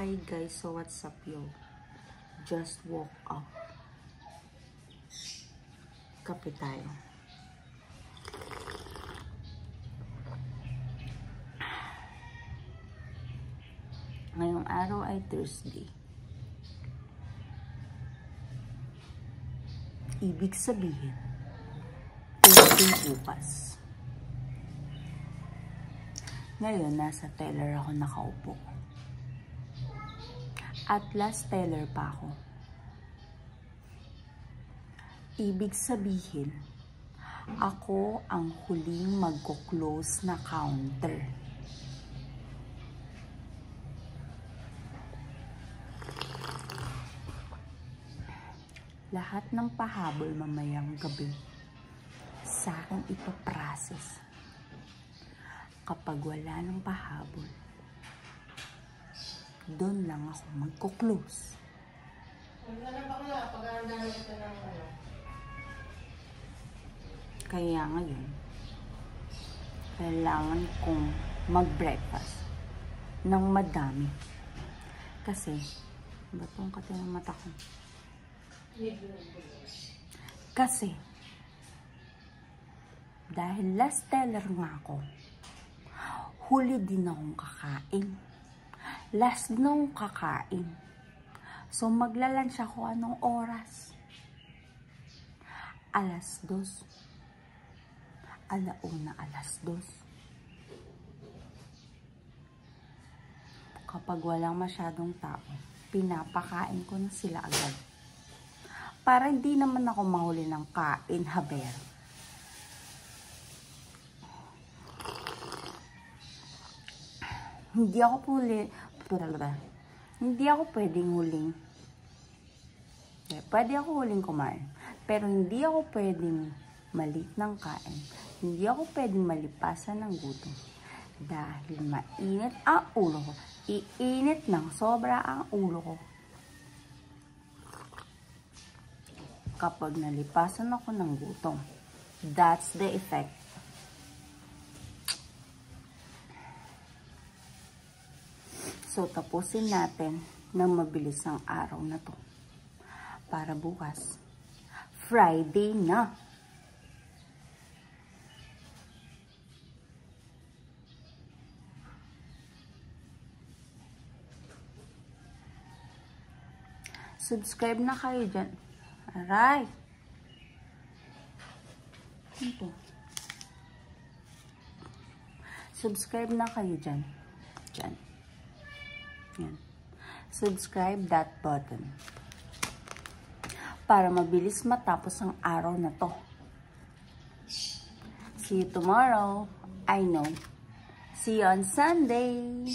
Hi guys, so what's up yo? Just woke up. Kape tayo. Ngayong araw ay Thursday. Ibig sabihin, Thursday bukas. Ngayon, nasa teller ako nakaupo. At last teller pa ako. Ibig sabihin, ako ang huling magko-close na counter. Lahat ng pahabol mamayang gabi sa akin ipaprocess. Kapag wala ng pahabol, doon lang ako magko-close. Kaya ngayon, kailangan kong mag-breakfast ng madami. Kasi, ba't ang kati ng mata ko? Kasi, dahil last teller nga ako, huli din akong kakain. Last din akong kakain. So, maglalunch ako anong oras? 2:00. 1:00, 2:00. Kapag walang masyadong tao, pinapakain ko na sila agad. Para hindi naman ako mahuli ng kain, haber. Hindi ako pwedeng huling. Pwede ako huling kumain. Pero hindi ako pwedeng malit ng kain. Hindi ako pwedeng malipasan ng gutom. Dahil mainit ang ulo ko. Iinit ng sobra ang ulo ko. Kapag nalipasan ako ng gutom. That's the effect. So, tapusin natin ng mabilis ang araw na to. Para bukas, Friday na. Subscribe na kayo dyan. Aray! Ito. Subscribe na kayo dyan. Dyan. Yan. Subscribe that button. Para mabilis matapos ang araw na to. See you tomorrow. I know. See you on Sunday.